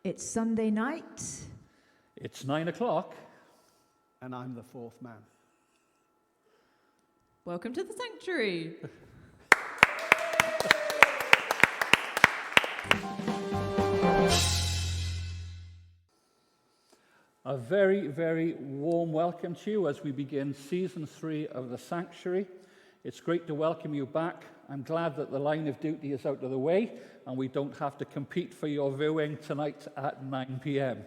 It's Sunday night. It's 9 o'clock. And I'm the fourth man. Welcome to the sanctuary. A very, very warm welcome to you as we begin season 3 of the sanctuary. It's great to welcome you back. I'm glad that the line of duty is out of the way and we don't have to compete for your viewing tonight at 9 p.m.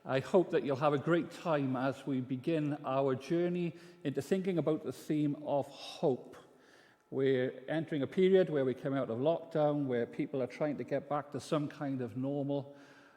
I hope that you'll have a great time as we begin our journey into thinking about the theme of hope. We're entering a period where we come out of lockdown, where people are trying to get back to some kind of normal.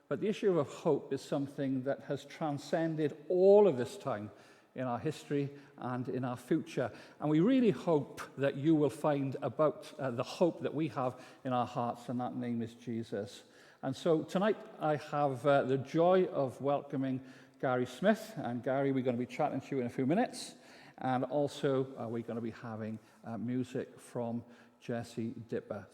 But the issue of hope is something that has transcended all of this time in our history and in our future. And we really hope that you will find about the hope that we have in our hearts, and that name is Jesus. And so tonight I have the joy of welcoming Gary Smith. And Gary, we're going to be chatting to you in a few minutes. And also we're going to be having music from Jessie Dipper.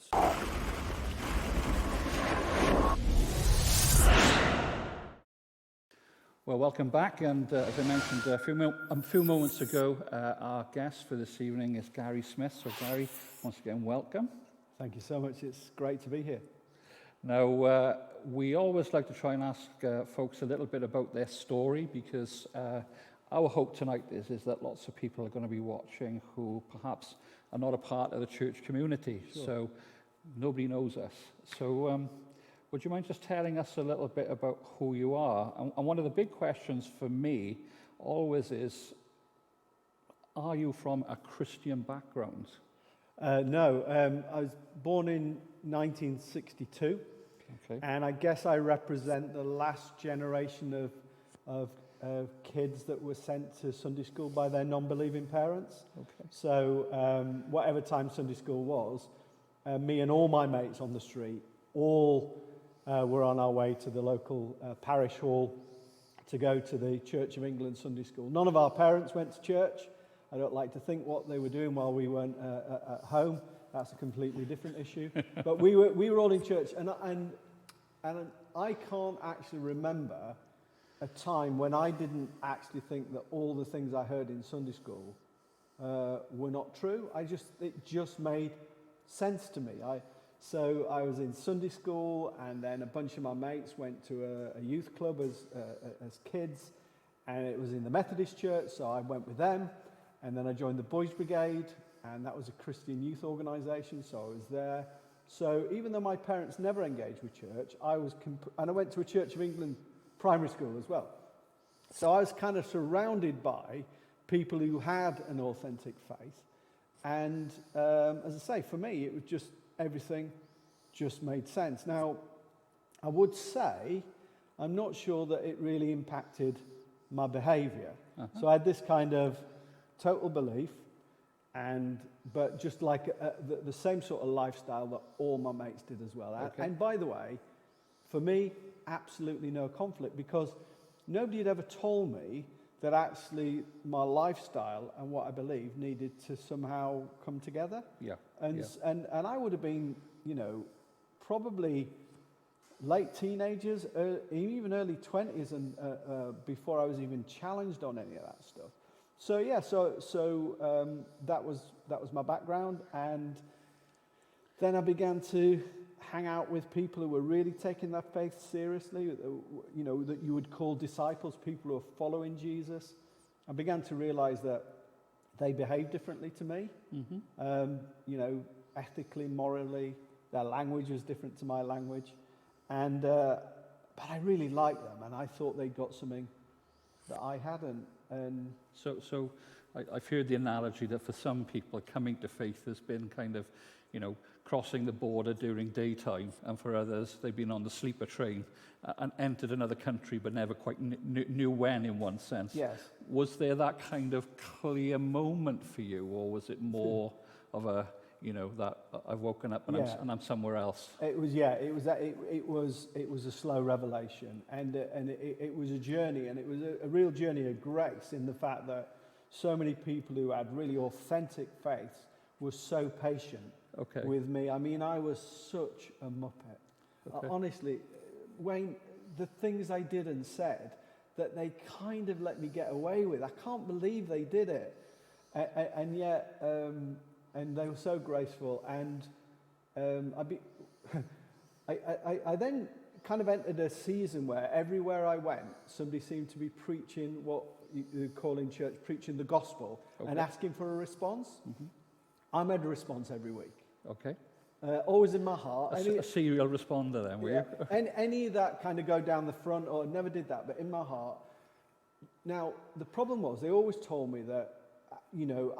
Well, welcome back, and as I mentioned a few moments ago, our guest for this evening is Gary Smith. So Gary, once again, welcome. Thank you so much. It's great to be here. Now, we always like to try and ask folks a little bit about their story, because our hope tonight is that lots of people are going to be watching who perhaps are not a part of the church community. Sure. So nobody knows us. So would you mind just telling us a little bit about who you are? And one of the big questions for me always is, are you from a Christian background? No, I was born in 1962, okay. And I guess I represent the last generation of kids that were sent to Sunday school by their non-believing parents. Okay. So whatever time Sunday school was, me and all my mates on the street all were on our way to the local parish hall to go to the Church of England Sunday school. None of our parents went to church. I don't like to think what they were doing while we weren't at home. That's a completely different issue. But we were all in church, and I can't actually remember a time when I didn't actually think that all the things I heard in Sunday school were not true. It just made sense to me. So I was in Sunday school, and then a bunch of my mates went to a youth club as kids, and it was in the Methodist church, so I went with them. And then I joined the Boys Brigade, and that was a Christian youth organisation, so I was there. So even though my parents never engaged with church, and I went to a Church of England primary school as well. So I was kind of surrounded by people who had an authentic faith. And as I say, for me, it was just everything just made sense. Now, I would say I'm not sure that it really impacted my behaviour. Uh-huh. So I had this kind of total belief, but just like the same sort of lifestyle that all my mates did as well. Okay. And by the way, for me, absolutely no conflict, because nobody had ever told me that actually my lifestyle and what I believe needed to somehow come together. Yeah. And I would have been, probably late teenagers, even early 20s, and before I was even challenged on any of that stuff. So yeah, so that was my background, and then I began to hang out with people who were really taking their faith seriously, that you would call disciples, people who are following Jesus. I began to realize that they behave differently to me, ethically, morally. Their language was different to my language, but I really liked them, and I thought they got something that I hadn't. And so I've heard the analogy that for some people coming to faith has been kind of, crossing the border during daytime, and for others they've been on the sleeper train and entered another country but never quite knew when, in one sense. Yes. Was there that kind of clear moment for you, or was it more of a, that I've woken up and I'm somewhere else? It was a slow revelation, and it was a journey, and it was a real journey of grace, in the fact that so many people who had really authentic faith were so patient with me. I mean, I was such a muppet. Honestly, Wayne, the things I did and said that they kind of let me get away with. I can't believe they did it. And yet, and they were so graceful. And I then kind of entered a season where everywhere I went, somebody seemed to be preaching what you call in church, preaching the gospel, and asking for a response. Mm-hmm. I made a response every week. Okay. Always in my heart. A serial responder then, were you? And any that kind of go down the front, or never did that, but in my heart. Now, the problem was, they always told me that, you know,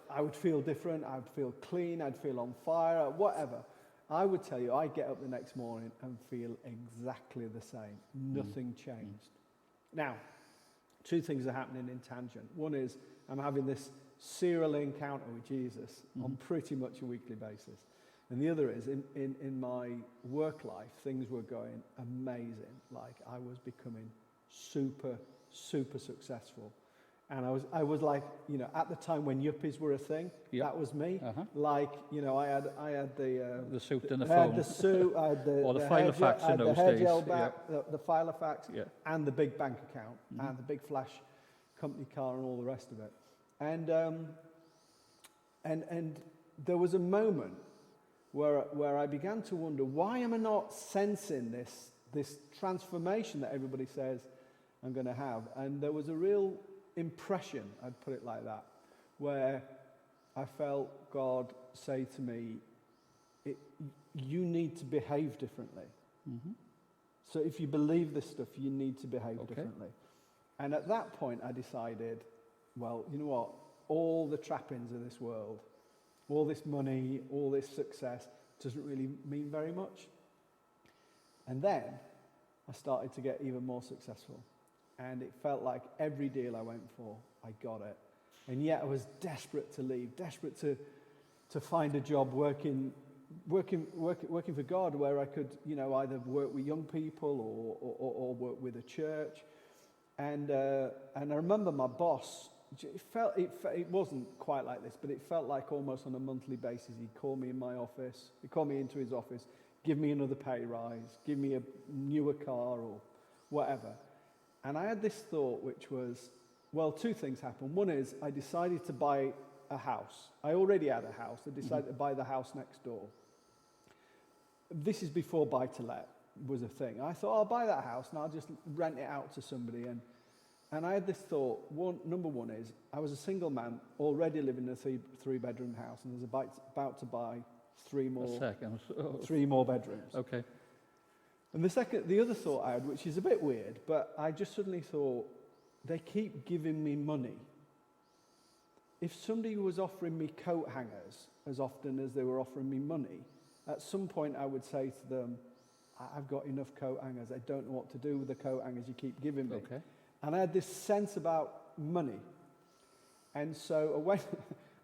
I would feel different, I would feel clean, I'd feel on fire, whatever. I would tell you, I get up the next morning and feel exactly the same. Nothing changed. Now, two things are happening in tangent. One is, I'm having this serial encounter with Jesus on pretty much a weekly basis. And the other is, in my work life, things were going amazing. Like, I was becoming super, super successful. And I was like, you know, at the time when yuppies were a thing, that was me. Like, you know, I had the suit and the phone. I phone. had the suit, I had the, or the hair Filofax gel, in those the hair days. gel back, the Filofax, and the big bank account, and the big flash company car and all the rest of it. And there was a moment where I began to wonder, why am I not sensing this transformation that everybody says I'm going to have? And there was a real impression, I'd put it like that, where I felt God say to me, you need to behave differently. Mm-hmm. So if you believe this stuff, you need to behave differently. And at that point, I decided, well, you know what? All the trappings of this world, all this money, all this success doesn't really mean very much. And then I started to get even more successful. And it felt like every deal I went for, I got it. And yet I was desperate to leave, desperate to find a job working for God, where I could, you know, either work with young people or work with a church. And I remember my boss, it wasn't quite like this, but it felt like almost on a monthly basis, he'd call me in my office, he'd call me into his office, give me another pay rise, give me a newer car or whatever. And I had this thought, which was, well, two things happened. One is I decided to buy a house. I already had a house. I decided to buy the house next door. This is before buy-to-let was a thing. I thought, I'll buy that house and I'll just rent it out to somebody. And I had this thought. Number one is, I was a single man already living in a three-bedroom house, and I was about to buy three more bedrooms. Okay. And the other thought I had, which is a bit weird, but I just suddenly thought, they keep giving me money. If somebody was offering me coat hangers as often as they were offering me money, at some point I would say to them, I've got enough coat hangers. I don't know what to do with the coat hangers you keep giving me. Okay. And I had this sense about money. And so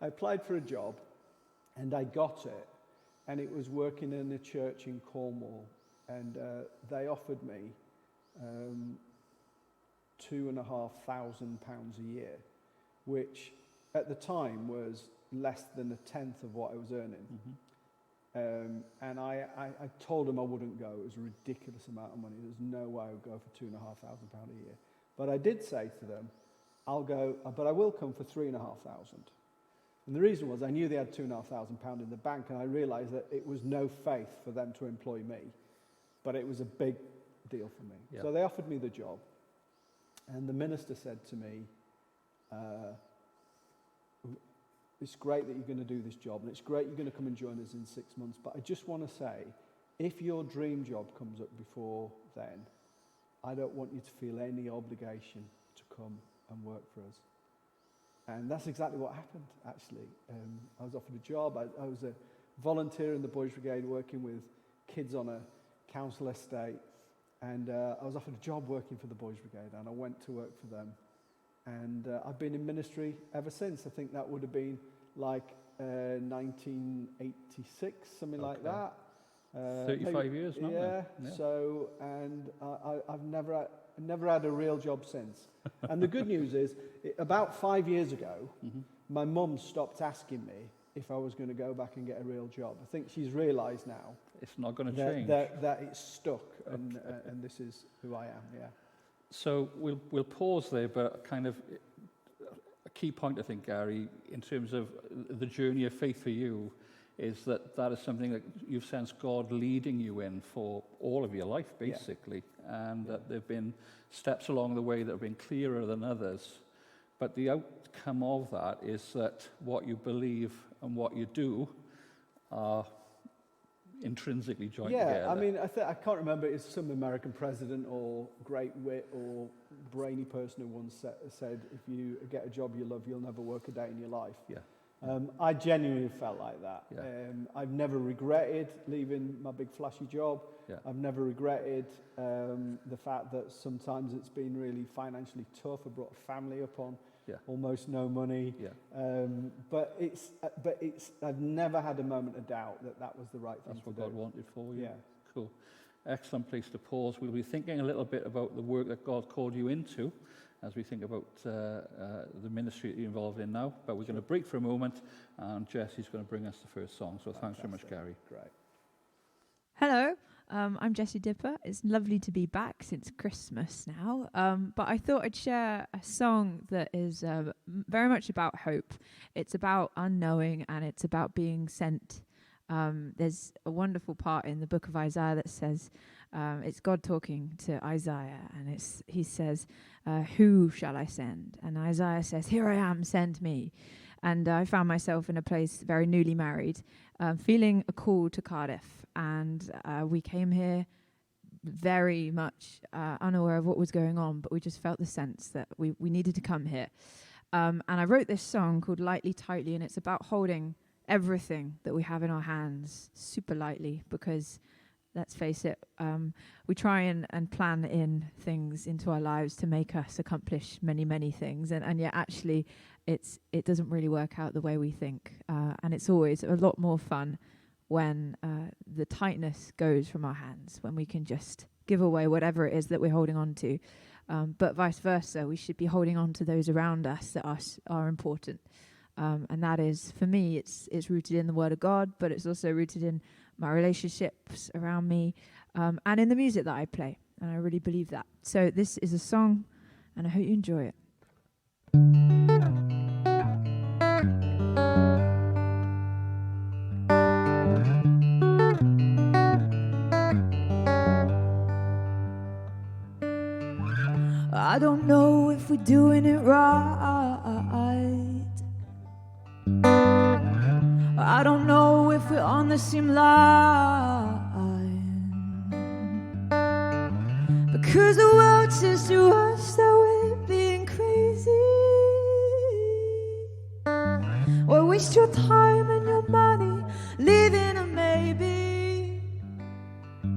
I applied for a job, and I got it. And it was working in a church in Cornwall. And they offered me £2,500 a year, which at the time was less than a tenth of what I was earning. Mm-hmm. And I told them I wouldn't go. It was a ridiculous amount of money. There's no way I would go for £2,500 a year. But I did say to them, I'll go, but I will come for £3,500. And the reason was I knew they had £2,500 in the bank, and I realized that it was no faith for them to employ me. But it was a big deal for me. Yep. So they offered me the job. And the minister said to me, it's great that you're going to do this job, and it's great you're going to come and join us in 6 months, but I just want to say, if your dream job comes up before then, I don't want you to feel any obligation to come and work for us. And that's exactly what happened, actually. I was offered a job. I was a volunteer in the Boys Brigade working with kids on a council estate, and I was offered a job working for the Boys Brigade, and I went to work for them. And I've been in ministry ever since. I think that would have been like 1986, something like that. 35 years now. Yeah. So, and I've never had a real job since. And the good news is, about 5 years ago, my mum stopped asking me if I was going to go back and get a real job. I think she's realised now It's not going to change. that it's stuck, and this is who I am. Yeah. So we'll pause there, but kind of a key point, I think, Gary, in terms of the journey of faith for you, is that is something that you've sensed God leading you in for all of your life, basically, and that there have been steps along the way that have been clearer than others. But the outcome of that is that what you believe and what you do are intrinsically joined together. Yeah, I mean, I can't remember, it's some American president or great wit or brainy person who once said, if you get a job you love, you'll never work a day in your life. Yeah. I genuinely felt like that. Yeah. I've never regretted leaving my big flashy job. Yeah. I've never regretted the fact that sometimes it's been really financially tough. I brought a family up on almost no money. Yeah. But I've never had a moment of doubt that was the right thing to do. That's what God wanted for you. Yeah. Cool. Excellent place to pause. We'll be thinking a little bit about the work that God called you into as we think about the ministry that you're involved in now. But we're going to break for a moment, and Jessie's going to bring us the first song. So thanks very much, Gary. Great. Hello, I'm Jessie Dipper. It's lovely to be back since Christmas now. But I thought I'd share a song that is very much about hope. It's about unknowing, and it's about being sent. There's a wonderful part in the book of Isaiah that says, it's God talking to Isaiah, and he says, who shall I send? And Isaiah says, here I am, send me. And I found myself in a place very newly married, feeling a call to Cardiff. And we came here very much unaware of what was going on, but we just felt the sense that we needed to come here. And I wrote this song called Lightly Tightly, and it's about holding everything that we have in our hands super lightly, because let's face it, we try and plan in things into our lives to make us accomplish many, many things, and yet actually it doesn't really work out the way we think, and it's always a lot more fun when the tightness goes from our hands, when we can just give away whatever it is that we're holding on to, but vice versa, we should be holding on to those around us that are important. And that is, for me, it's rooted in the Word of God, but it's also rooted in my relationships around me, and in the music that I play. And I really believe that. So this is a song, and I hope you enjoy it. I don't know if we're doing it right. I don't know if we're on the same line, because the world says to us that we're being crazy. Well, waste your time and your money living a maybe.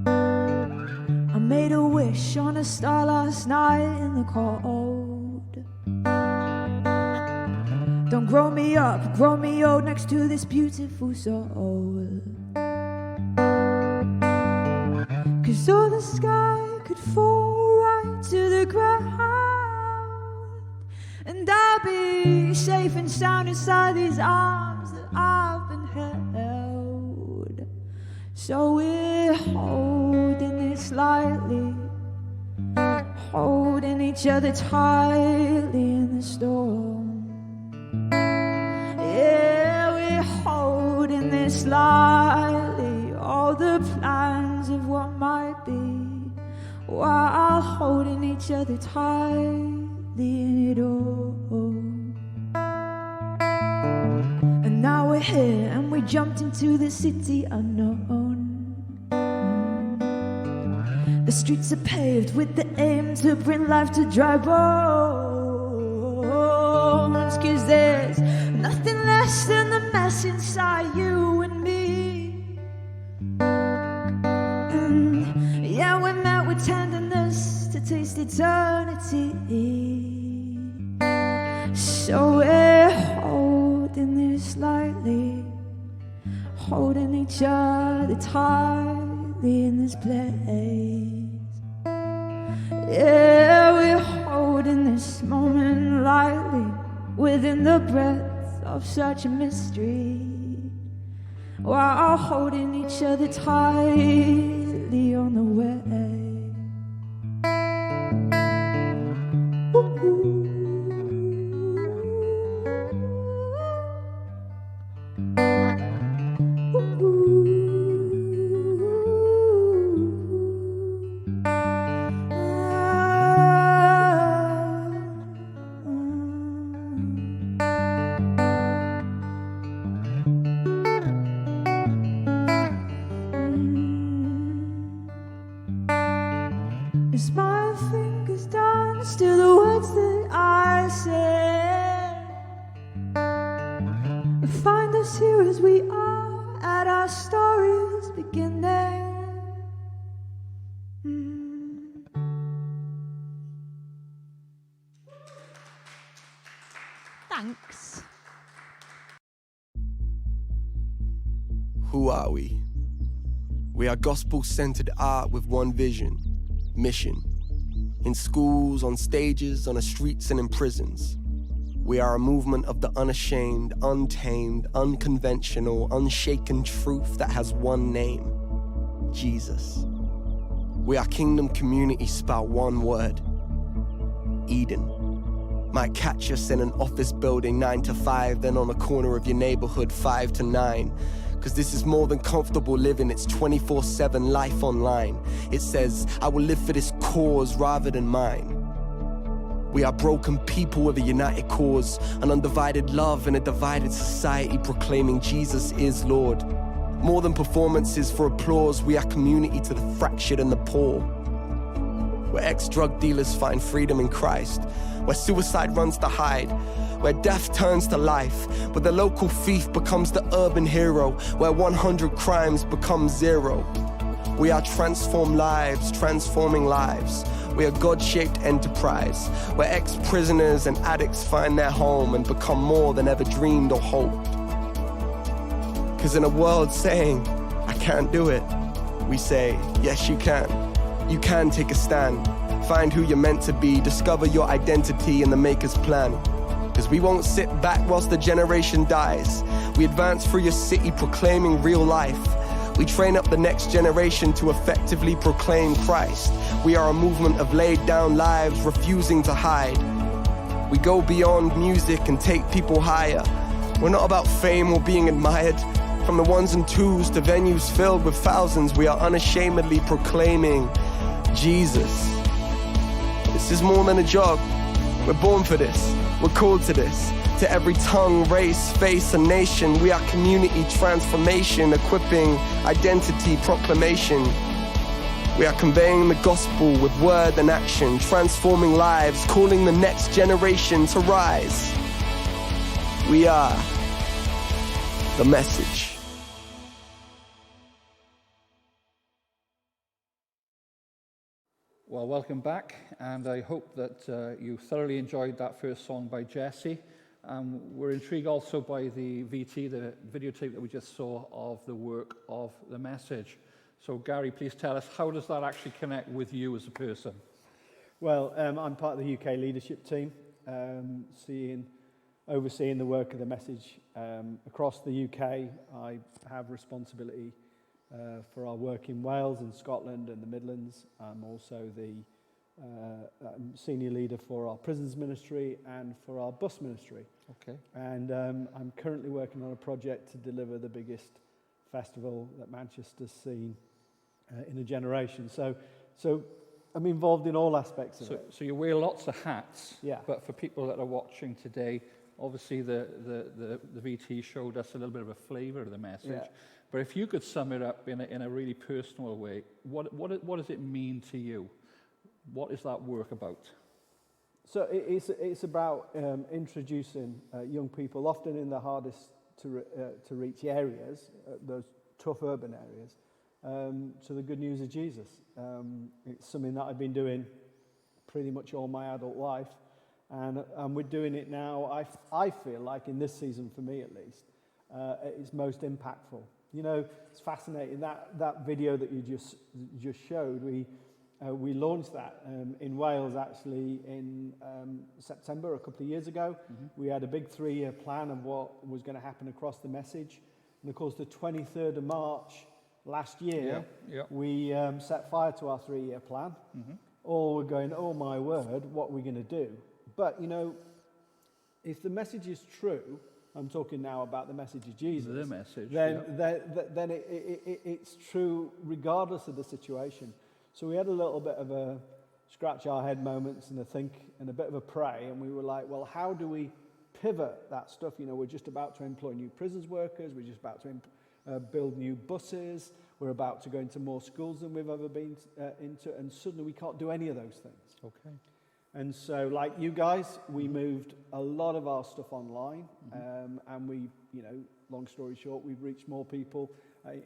I made a wish on a star last night in the cold. Don't grow me up, grow me old next to this beautiful soul. 'Cause all the sky could fall right to the ground, and I'll be safe and sound inside these arms that I've been held. So we're holding this lightly, holding each other tightly in the storm. Yeah, we're holding this lightly, all the plans of what might be, while holding each other tightly in it all. And now we're here, and we jumped into the city unknown. The streets are paved with the aim to bring life to dry bones, 'cause there's nothing less than the mess inside you and me. And yeah, we're met with tenderness to taste eternity. So we're holding this lightly, holding each other tightly in this place. Yeah, we're holding this moment lightly within the breath of such a mystery. while holding each other tightly on the way. As my fingers dance to the words that I say, find us here as we are at our stories beginning. Thanks. Who are we? We are gospel-centered art with one vision, mission. In schools, on stages, on the streets and in prisons. We are a movement of the unashamed, untamed, unconventional, unshaken truth that has one name, Jesus. We are kingdom community spelled one word, Eden. Might catch us in an office building 9 to 5, then on a corner of your neighborhood 5 to 9. Cause this is more than comfortable living, it's 24/7 life online. It says, I will live for this cause rather than mine. We are broken people with a united cause, an undivided love in a divided society proclaiming Jesus is Lord. More than performances for applause, we are community to the fractured and the poor. Where ex-drug dealers find freedom in Christ, where suicide runs to hide, where death turns to life, where the local thief becomes the urban hero, where 100 crimes become 0. We are transformed lives, transforming lives. We are God-shaped enterprise, where ex-prisoners and addicts find their home and become more than ever dreamed or hoped. Cause in a world saying, I can't do it, we say, yes you can. You can take a stand, find who you're meant to be, discover your identity in the Maker's plan. Cause we won't sit back whilst the generation dies. We advance through your city proclaiming real life. We train up the next generation to effectively proclaim Christ. We are a movement of laid down lives refusing to hide. We go beyond music and take people higher. We're not about fame or being admired. From the ones and twos to venues filled with thousands, we are unashamedly proclaiming Jesus. This is more than a job. We're born for this. We're called to this. To every tongue, race, face, and nation, we are community transformation, equipping identity proclamation. We are conveying the gospel with word and action, transforming lives, calling the next generation to rise. We are the message. Well, welcome back, and I hope that you thoroughly enjoyed that first song by Jessie. We're intrigued also by the VT, the videotape that we just saw of the work of the message. So Gary, please tell us, how does that actually connect with you as a person? Well, I'm part of the UK leadership team, overseeing the work of the message across the UK. I have responsibility for our work in Wales and Scotland and the Midlands. I'm also the senior leader for our prisons ministry and for our bus ministry. Okay. And I'm currently working on a project to deliver the biggest festival that Manchester's seen in a generation. So I'm involved in all aspects of it. So you wear lots of hats, Yeah. But for people that are watching today, obviously the VT showed us a little bit of a flavour of the message. Yeah. But if you could sum it up in a really personal way, what does it mean to you? What is that work about? So it's about introducing young people, often in the hardest to reach areas, those tough urban areas, to the good news of Jesus. It's something that I've been doing pretty much all my adult life, and we're doing it now. I feel like in this season, for me at least, it's most impactful. You know, it's fascinating that video that you just showed. We launched that in Wales actually in September, a couple of years ago. Mm-hmm. We had a big 3-year plan of what was going to happen across the message. And of course, the 23rd of March last year, we we set fire to our 3-year plan. All were going, oh my word, what are we going to do? But, you know, if the message is true, I'm talking now about the message of Jesus. The message. Then it's true regardless of the situation. So we had a little bit of a scratch our head moments and a think and a bit of a pray. And we were like, well, how do we pivot that stuff? You know, we're just about to employ new prisons workers. We're just about to build new buses. We're about to go into more schools than we've ever been into. And suddenly we can't do any of those things. Okay. And so, like you guys, we moved a lot of our stuff online, and we, you know, long story short, we've reached more people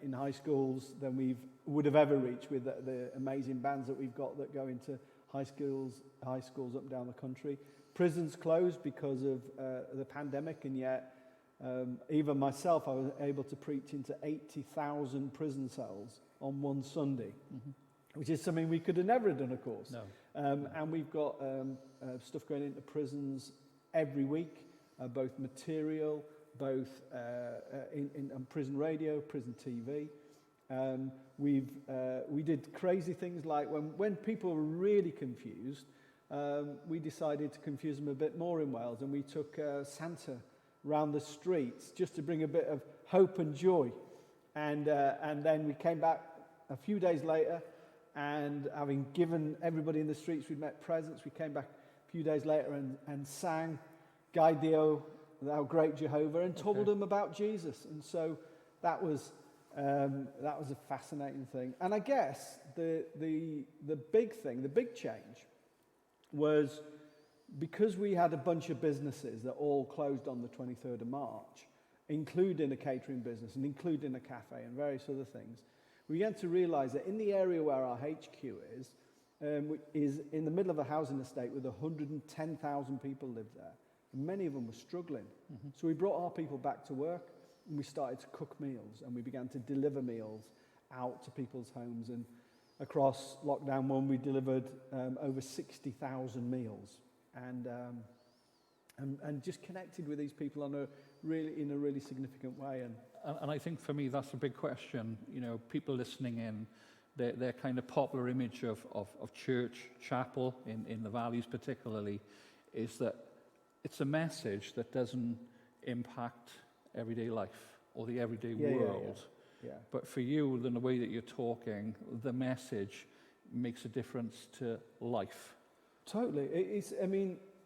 in high schools than we would have ever reached with the amazing bands that we've got that go into high schools up and down the country. Prisons closed because of the pandemic, and yet even myself, I was able to preach into 80,000 prison cells on one Sunday. Which is something we could have never done, of course. No. And we've got stuff going into prisons every week, both material, both in prison radio, prison TV. We did crazy things like when people were really confused, we decided to confuse them a bit more in Wales, and we took Santa around the streets just to bring a bit of hope and joy. And then we came back a few days later, and having given everybody in the streets we'd met presents, we came back a few days later and sang Guide Thou Great Jehovah, and told them about Jesus. And so that was a fascinating thing. And I guess the big thing, the big change, was because we had a bunch of businesses that all closed on the 23rd of March, including a catering business and including a cafe and various other things. We began to realise that in the area where our HQ which is in the middle of a housing estate with 110,000 people live there, and many of them were struggling. So we brought our people back to work, and we started to cook meals, and we began to deliver meals out to people's homes. And across lockdown 1, we delivered over 60,000 meals, and just connected with these people in a really significant way. And I think for me, that's a big question. You know, people listening in, their kind of popular image of church, chapel, in the valleys particularly, is that it's a message that doesn't impact everyday life or the everyday world. Yeah. But for you, in the way that you're talking, the message makes a difference to life. Totally.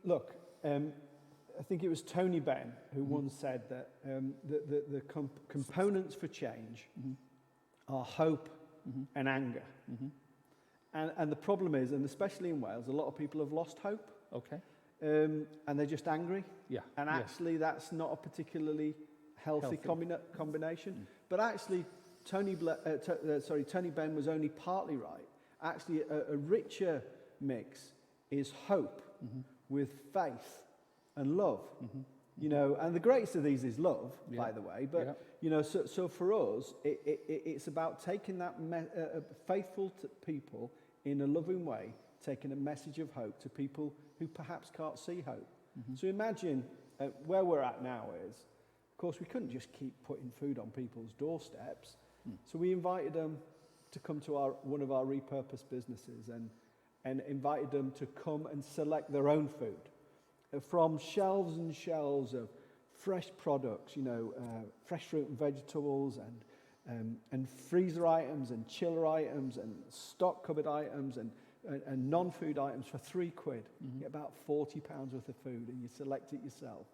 Look, I think it was Tony Benn who once said that the components for change are hope and anger. And the problem is, and especially in Wales, a lot of people have lost hope. Okay. And they're just angry. Yeah. And actually, that's not a particularly healthy. Combination. But actually, Tony Benn was only partly right. Actually, a richer mix is hope with faith and love. You know, and the greatest of these is love, by the way. But you know, so for us, it's about taking that faithful to people in a loving way, taking a message of hope to people who perhaps can't see hope. So imagine where we're at now is, of course, we couldn't just keep putting food on people's doorsteps. So we invited them to come to one of our repurposed businesses and invited them to come and select their own food from shelves and shelves of fresh products, you know, fresh fruit and vegetables and freezer items and chiller items and stock cupboard items and non-food items for £3. You get about £40 worth of food, and you select it yourself.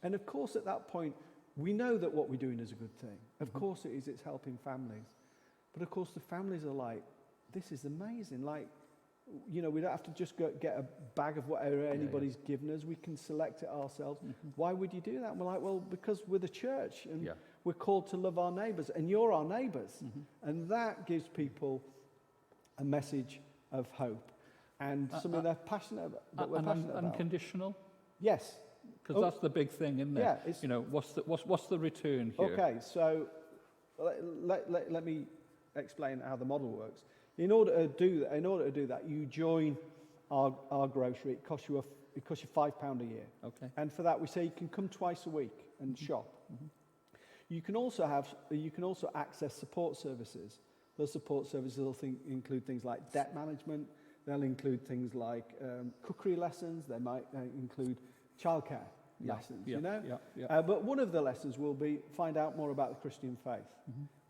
And of course, at that point, we know that what we're doing is a good thing. Of course it is, it's helping families. But of course, the families are like, this is amazing. Like, you know, we don't have to just go get a bag of whatever anybody's given us. We can select it ourselves. Why would you do that? And we're like, well, because we're the church, and we're called to love our neighbours, and you're our neighbours. And that gives people a message of hope and something they're passionate about. Unconditional? Yes. Because that's the big thing, isn't it? Yeah. You know, what's the return here? Okay, so let me explain how the model works. In order to do that, you join our grocery. It costs you £5 a year. Okay. And for that, we say you can come twice a week and shop. You can also access support services. Those support services will include things like debt management. They'll include things like cookery lessons. They might include childcare lessons. But one of the lessons will be find out more about the Christian faith.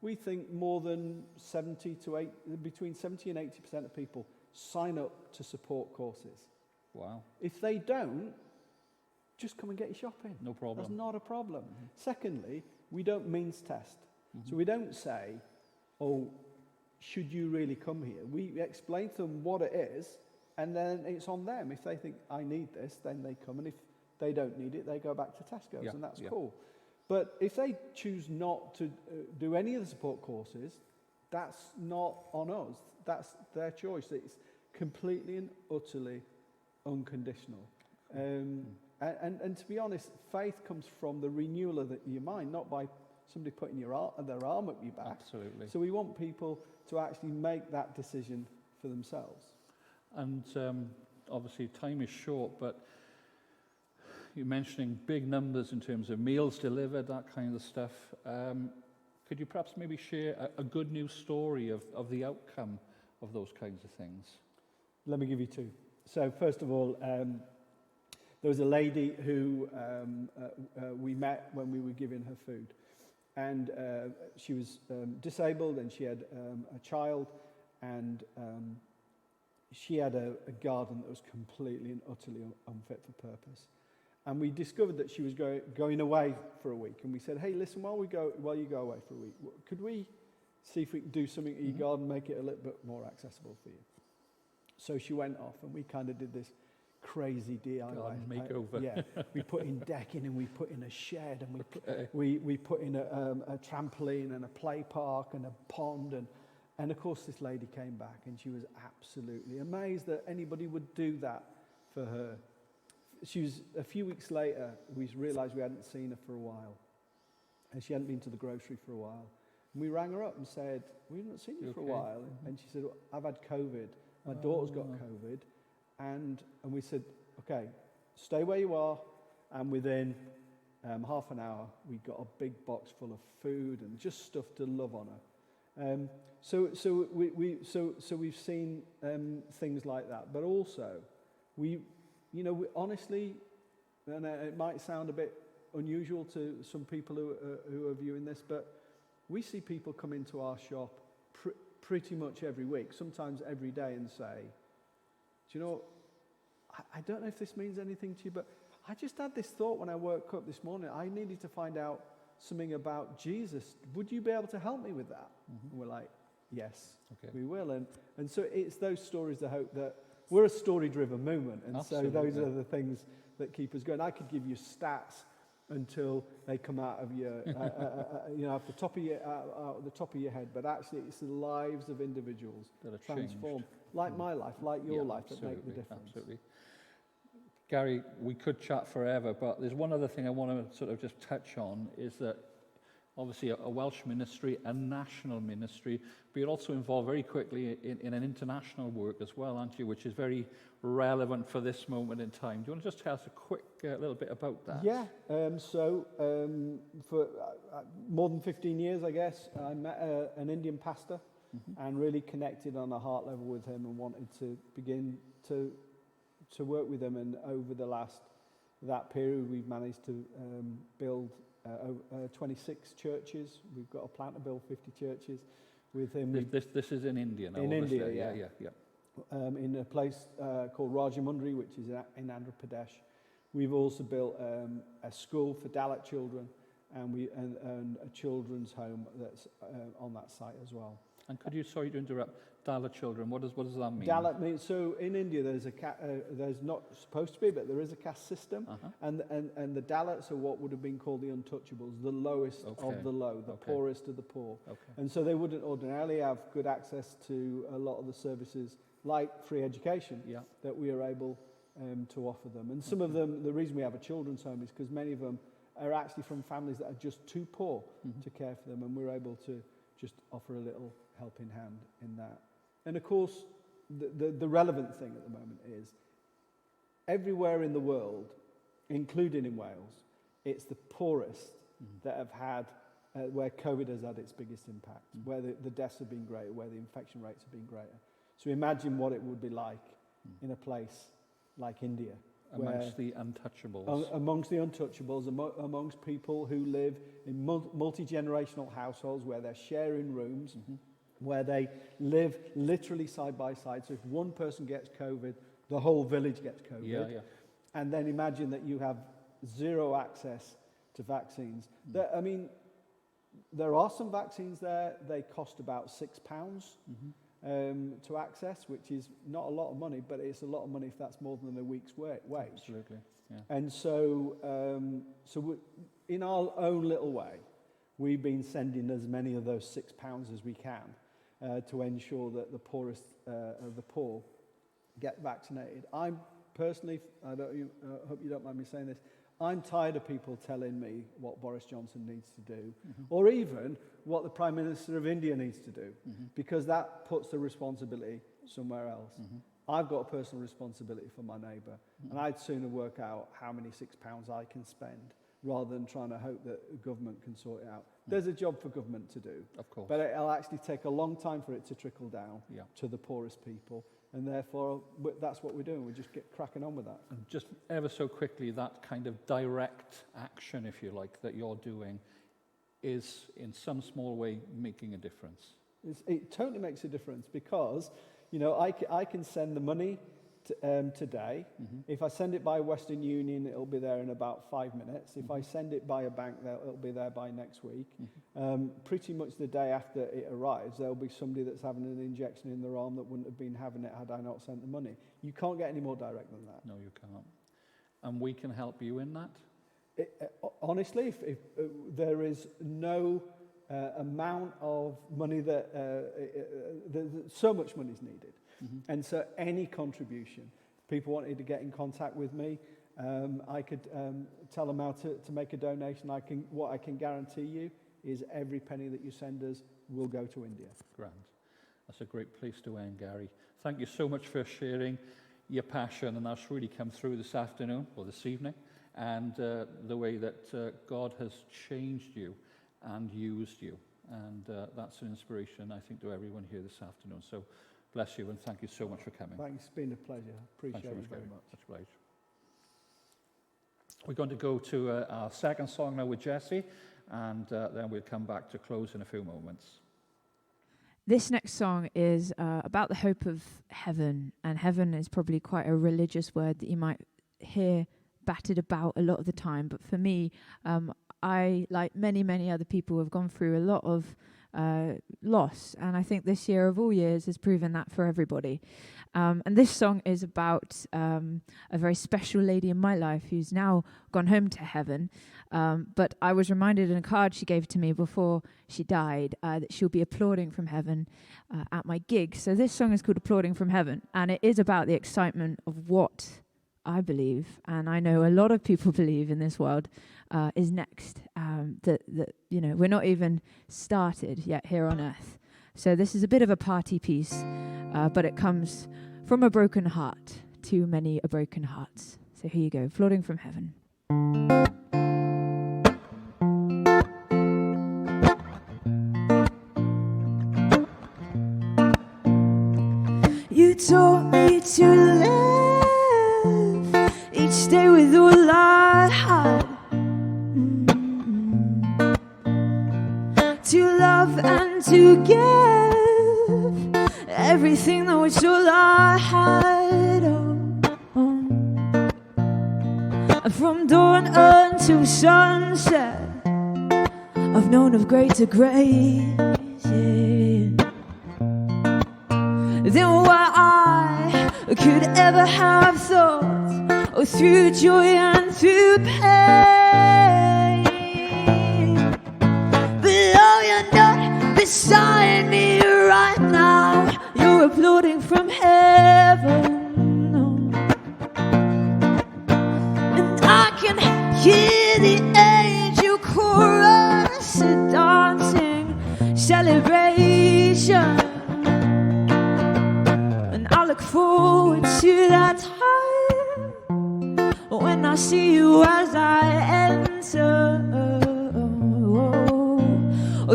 We think more than between 70 and 80% of people sign up to support courses. Wow. If they don't, just come and get your shopping. No problem. That's not a problem. Secondly, we don't means test. So we don't say, oh, should you really come here? We explain to them what it is, and then it's on them. If they think, I need this, then they come. And if they don't need it, they go back to Tesco's, and that's cool. But if they choose not to do any of the support courses, that's not on us. That's their choice. It's completely and utterly unconditional. And to be honest, faith comes from the renewal of your mind, not by somebody putting their arm up your back. Absolutely. So we want people to actually make that decision for themselves. And obviously time is short, but you're mentioning big numbers in terms of meals delivered, that kind of stuff. Could you perhaps maybe share a good news story of the outcome of those kinds of things? Let me give you two. So first of all, there was a lady who we met when we were giving her food. And she was disabled, and she had a child, and she had a garden that was completely and utterly unfit for purpose. And we discovered that she was going away for a week. And we said, hey, listen, while you go away for a week, could we see if we can do something in your garden, make it a little bit more accessible for you? So she went off, and we kind of did this crazy DIY garden makeover. We put in decking, and we put in a shed, and we put in a trampoline and a play park and a pond, and of course this lady came back, and she was absolutely amazed that anybody would do that for her. She was, a few weeks later, we realised we hadn't seen her for a while, and she hadn't been to the grocery for a while. And we rang her up and said, we haven't seen you for a while. And she said, well, I've had COVID. My daughter's got COVID. And we said, okay, stay where you are. And within half an hour, we got a big box full of food and just stuff to love on her. So we've seen things like that. But also, we honestly, and it might sound a bit unusual to some people who are viewing this, but we see people come into our shop pretty much every week, sometimes every day, and say, do you know, I don't know if this means anything to you, but I just had this thought when I woke up this morning. I needed to find out something about Jesus. Would you be able to help me with that? And we're like, yes, we will. And so it's those stories of hope that we're a story-driven movement. And Absolutely. So those are the things that keep us going. I could give you stats until they come out of your, off the top of your head. But actually, it's the lives of individuals that are transformed, like my life, like your life, that make the difference. Absolutely. Gary, we could chat forever, but there's one other thing I want to sort of just touch on, is that obviously a Welsh ministry, a national ministry, but you're also involved very quickly in an international work as well, aren't you, which is very relevant for this moment in time. Do you want to just tell us a quick little bit about that? Yeah, for more than 15 years, I guess, I met an Indian pastor and really connected on a heart level with him and wanted to begin to work with him. And over that period, we've managed to build 26 churches. We've got a plan to build 50 churches with him. This is in India now, in obviously. India, yeah. In a place called Rajamundry, which is in Andhra Pradesh. We've also built a school for Dalit children, and a children's home that's on that site as well. And could you, sorry to interrupt, Dalit children, what does that mean? Dalit means, so in India there's there's not supposed to be, but there is a caste system, and the Dalits are what would have been called the untouchables, the lowest of the low, the poorest of the poor. And so they wouldn't ordinarily have good access to a lot of the services like free education that we are able to offer them. And some of them, the reason we have a children's home is because many of them are actually from families that are just too poor to care for them, and we're able to just offer a little helping hand in that. And of course, the relevant thing at the moment is everywhere in the world, including in Wales, it's the poorest that have had where COVID has had its biggest impact, where the deaths have been greater, where the infection rates have been greater. So imagine what it would be like in a place like India. Amongst the untouchables. Amongst the untouchables, amongst people who live in multi-generational households where they're sharing rooms, where they live literally side by side. So if one person gets COVID, the whole village gets COVID. Yeah. And then imagine that you have zero access to vaccines. There are some vaccines there. They cost about £6 to access, which is not a lot of money, but it's a lot of money if that's more than a week's wage. Absolutely, yeah. And so, in our own little way, we've been sending as many of those £6 as we can to ensure that the poorest of the poor get vaccinated. I'm personally, I hope you don't mind me saying this, I'm tired of people telling me what Boris Johnson needs to do, or even what the Prime Minister of India needs to do, because that puts the responsibility somewhere else. I've got a personal responsibility for my neighbour, and I'd sooner work out how many £6 I can spend rather than trying to hope that the government can sort it out. There's a job for government to do, of course, but it'll actually take a long time for it to trickle down to the poorest people. And therefore, that's what we're doing. We just get cracking on with that. And just ever so quickly, that kind of direct action, if you like, that you're doing is in some small way making a difference. It totally makes a difference because, I can send the money today. If I send it by Western Union, it'll be there in about 5 minutes. If I send it by a bank, it'll be there by next week. Pretty much the day after it arrives, there'll be somebody that's having an injection in their arm that wouldn't have been having it had I not sent the money. You can't get any more direct than that. No, you can't. And we can help you in that? Honestly, if there is no amount of money that so much money is needed. And so any contribution, if people wanted to get in contact with me, I could tell them how to make a donation. What I can guarantee you is every penny that you send us will go to India. Grand. That's a great place to end, Gary. Thank you so much for sharing your passion, and that's really come through this afternoon, or this evening, and the way that God has changed you and used you. And that's an inspiration, I think, to everyone here this afternoon. So bless you, and thank you so much for coming. Thanks. It's been a pleasure. Appreciate it very much. Much obliged. We're going to go to our second song now with Jessie, and then we'll come back to close in a few moments. This next song is about the hope of heaven, and heaven is probably quite a religious word that you might hear battered about a lot of the time. But for me, I, like many other people, have gone through a lot of loss, and I think this year of all years has proven that for everybody. And this song is about a very special lady in my life who's now gone home to heaven. But I was reminded in a card she gave to me before she died that she'll be applauding from heaven at my gig. So this song is called Applauding from Heaven, and it is about the excitement of what I believe, and I know a lot of people believe in this world, is next. That we're not even started yet here on earth. So this is a bit of a party piece, but it comes from a broken heart to many a broken hearts. So here you go, Applauding from Heaven. You taught me to live each day with all I had, to love and to give everything that was all I had. And from dawn until sunset, I've known of greater grace, than what I could ever have thought, or through joy and through pain. But oh, you're not beside me right now, you're applauding from heaven, no. And I can hear the angel chorus, a dancing celebration. Look forward to that time when I see you as I enter.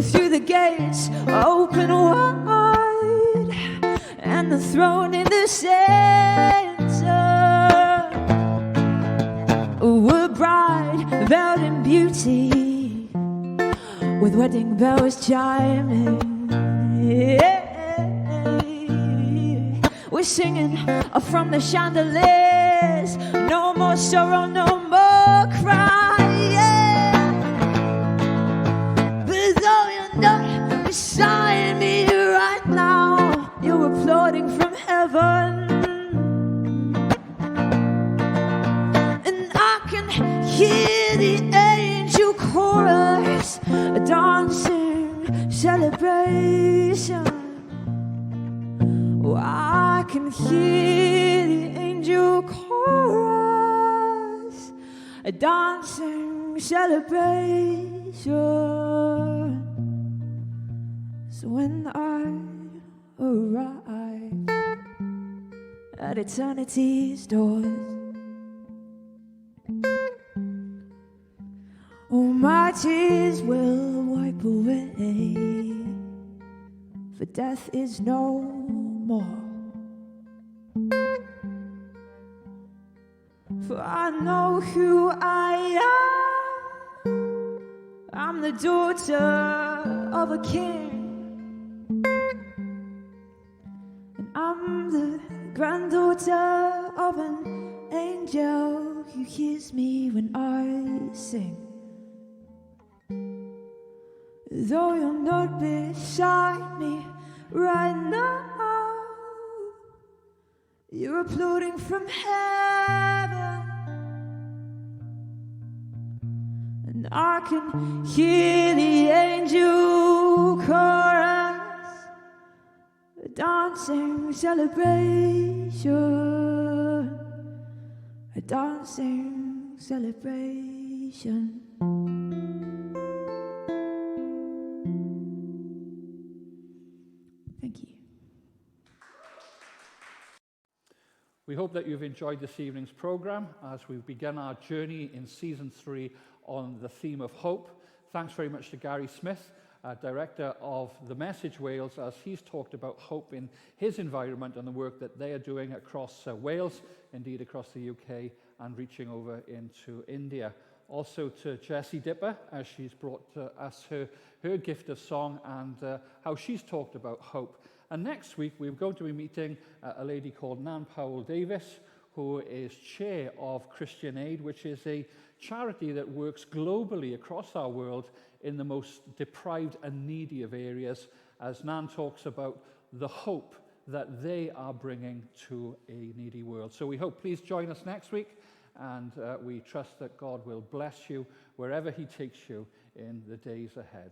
through the gates open wide, and the throne in the center, a bride veiled in beauty, with wedding bells chiming. Yeah. We're singing from the chandeliers, no more sorrow, no more crying. But though you're not beside me right now, you're applauding from heaven, and I can hear the angel chorus, a dancing celebration. Oh, I can hear the angel chorus, a dancing celebration. So when I arrive at eternity's doors, oh, my tears will wipe away, for death is no more. For I know who I am. I'm the daughter of a king, and I'm the granddaughter of an angel who hears me when I sing. Though you're not beside me right now, you're applauding from heaven, and I can hear the angel chorus, a dancing celebration, a dancing celebration. Thank you. We hope that you've enjoyed this evening's program as we begin our journey in season 3 on the theme of hope. Thanks very much to Gary Smith, director of The Message Wales, as he's talked about hope in his environment and the work that they are doing across Wales, indeed across the UK, and reaching over into India. Also to Jessie Dipper, as she's brought us her gift of song and how she's talked about hope. And next week, we're going to be meeting a lady called Nan Powell-Davis, who is chair of Christian Aid, which is a charity that works globally across our world in the most deprived and needy of areas, as Nan talks about the hope that they are bringing to a needy world. So we hope, please join us next week, and we trust that God will bless you wherever he takes you in the days ahead.